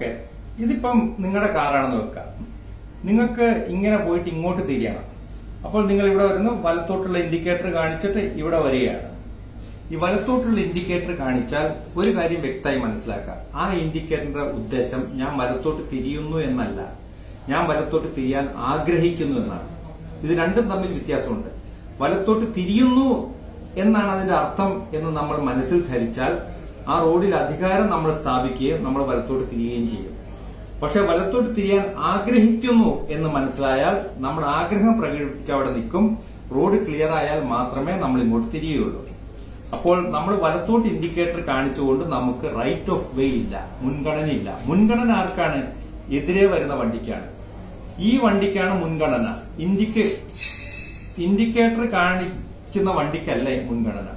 Okay, ഇതിപ്പം നിങ്ങളുടെ കാറാണെന്ന് വെക്കാം. നിങ്ങൾക്ക് ഇങ്ങനെ പോയിട്ട് ഇങ്ങോട്ട് തിരിയണം. അപ്പോൾ നിങ്ങൾ ഇവിടെ വരുന്നു, വലത്തോട്ടുള്ള ഇൻഡിക്കേറ്റർ കാണിച്ചിട്ട് ഇവിടെ വരികയാണ്. ഈ വലത്തോട്ടുള്ള ഇൻഡിക്കേറ്റർ കാണിച്ചാൽ ഒരു കാര്യം വ്യക്തമായി മനസ്സിലാക്കുക. ആ ഇൻഡിക്കേറ്ററിന്റെ ഉദ്ദേശം ഞാൻ വലത്തോട്ട് തിരിയുന്നു എന്നല്ല, ഞാൻ വലത്തോട്ട് തിരിയാൻ ആഗ്രഹിക്കുന്നു എന്നാണ്. ഇത് രണ്ടും തമ്മിൽ വ്യത്യാസമുണ്ട്. വലത്തോട്ട് തിരിയുന്നു എന്നാണ് അതിന്റെ അർത്ഥം എന്ന് നമ്മൾ മനസ്സിൽ ധരിച്ചാൽ ആ റോഡിൽ അധികാരം നമ്മൾ സ്ഥാപിക്കുകയും നമ്മൾ വലത്തോട്ട് തിരിയുകയും ചെയ്യും. പക്ഷെ വലത്തോട്ട് തിരിയാൻ ആഗ്രഹിക്കുന്നു എന്ന് മനസ്സിലായാൽ നമ്മൾ ആഗ്രഹം പ്രകടിപ്പിച്ച് അവിടെ നിൽക്കും. റോഡ് ക്ലിയർ ആയാൽ മാത്രമേ നമ്മൾ ഇങ്ങോട്ട് തിരിയുകയുള്ളൂ. അപ്പോൾ നമ്മൾ വലത്തോട്ട് ഇൻഡിക്കേറ്റർ കാണിച്ചുകൊണ്ട് നമുക്ക് റൈറ്റ് ഓഫ് വേ ഇല്ല, മുൻഗണനയില്ല. മുൻഗണന ആർക്കാണ്? എതിരെ വരുന്ന വണ്ടിക്കാണ്. ഈ വണ്ടിക്കാണ് മുൻഗണന. ഇൻഡിക്കേറ്റർ കാണിക്കുന്ന വണ്ടിക്കല്ല മുൻഗണന.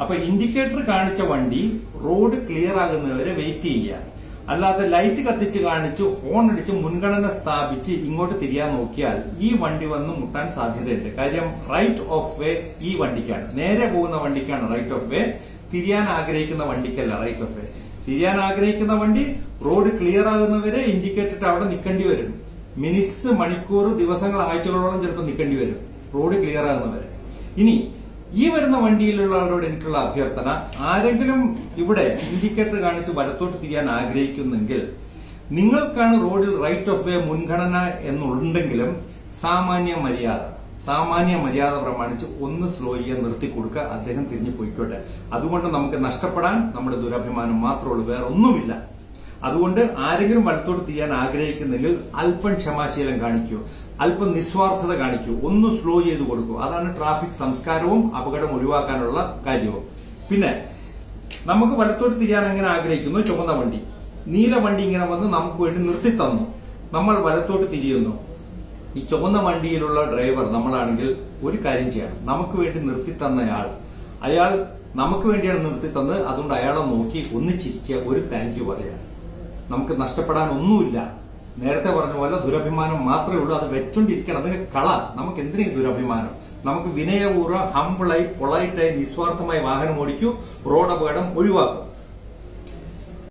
അപ്പൊ ഇൻഡിക്കേറ്റർ കാണിച്ച വണ്ടി റോഡ് ക്ലിയർ ആകുന്നവരെ വെയിറ്റ് ചെയ്യുക. അല്ലാതെ ലൈറ്റ് കത്തിച്ച് കാണിച്ച് ഹോൺ അടിച്ച് മുൻഗണന സ്ഥാപിച്ച് ഇങ്ങോട്ട് തിരിയാൻ നോക്കിയാൽ ഈ വണ്ടി വന്ന് മുട്ടാൻ സാധ്യതയുണ്ട്. കാര്യം റൈറ്റ് ഓഫ് വേ ഈ വണ്ടിക്കാണ്, നേരെ പോകുന്ന വണ്ടിക്കാണ് റൈറ്റ് ഓഫ് വേ. തിരിയാൻ ആഗ്രഹിക്കുന്ന വണ്ടിക്കല്ല റൈറ്റ് ഓഫ് വേ. തിരിയാൻ ആഗ്രഹിക്കുന്ന വണ്ടി റോഡ് ക്ലിയർ ആകുന്നവരെ ഇൻഡിക്കേറ്റർ അവിടെ നിൽക്കേണ്ടി വരും. മിനിറ്റ്സ്, മണിക്കൂർ, ദിവസങ്ങൾ, ആഴ്ചകളോളം ചിലപ്പോൾ നിൽക്കേണ്ടി വരും റോഡ് ക്ലിയർ ആകുന്നവരെ. ഇനി ഈ വരുന്ന വണ്ടിയിലുള്ള ആളോട് എനിക്കുള്ള അഭ്യർത്ഥന, ആരെങ്കിലും ഇവിടെ ഇൻഡിക്കേറ്റർ കാണിച്ച് വലത്തോട്ട് തിരിയാൻ ആഗ്രഹിക്കുന്നെങ്കിൽ നിങ്ങൾക്കാണ് റോഡിൽ റൈറ്റ് ഓഫ് വേ മുൻഗണന എന്നുണ്ടെങ്കിലും സാമാന്യ മര്യാദ പ്രമാണിച്ച് ഒന്ന് സ്ലോ ചെയ്യാൻ നിർത്തി കൊടുക്കുക. അദ്ദേഹം തിരിഞ്ഞു പോയിക്കോട്ടെ. അതുകൊണ്ട് നമുക്ക് നഷ്ടപ്പെടാൻ നമ്മുടെ ദുരഭിമാനം മാത്രമേ ഉള്ളൂ, വേറെ ഒന്നുമില്ല. അതുകൊണ്ട് ആരെങ്കിലും വലത്തോട്ട് തിരിയാൻ ആഗ്രഹിക്കുന്നെങ്കിൽ അല്പം ക്ഷമാശീലം കാണിക്കൂ, അല്പം നിസ്വാർത്ഥത കാണിക്കൂ, ഒന്ന് സ്ലോ ചെയ്ത് കൊടുക്കൂ. അതാണ് ട്രാഫിക് സംസ്കാരവും അപകടം ഒഴിവാക്കാനുള്ള കാര്യവും. പിന്നെ നമുക്ക് വലത്തോട്ട് തിരിയാൻ എങ്ങനെ ആഗ്രഹിക്കുന്നു? ചുവന്ന വണ്ടി, നീല വണ്ടി ഇങ്ങനെ വന്ന് നമുക്ക് വേണ്ടി നിർത്തി തന്നു, നമ്മൾ വലത്തോട്ട് തിരിയുന്നു. ഈ ചുവന്ന വണ്ടിയിലുള്ള ഡ്രൈവർ നമ്മളാണെങ്കിൽ ഒരു കാര്യം ചെയ്യണം. നമുക്ക് വേണ്ടി നിർത്തി തന്നയാൾ, അയാൾ നമുക്ക് വേണ്ടിയാണ് നിർത്തി തന്നത്. അതുകൊണ്ട് അയാളെ നോക്കി ഒന്നിച്ചിരിക്കുക, ഒരു താങ്ക് യു പറയാം. നമുക്ക് നഷ്ടപ്പെടാൻ ഒന്നുമില്ല. നേരത്തെ പറഞ്ഞ പോലെ ദുരഭിമാനം മാത്രമേ ഉള്ളൂ. അത് വെച്ചോണ്ടിരിക്കണം, അതിന് കള. നമുക്ക് എന്തിനാ ദുരഭിമാനം? നമുക്ക് വിനയപൂർവ്വം ഹംബിളായി, പൊളൈറ്റായി, നിസ്വാർത്ഥമായി വാഹനം ഓടിക്കൂ. റോഡ് അപകടം ഒഴിവാക്കും.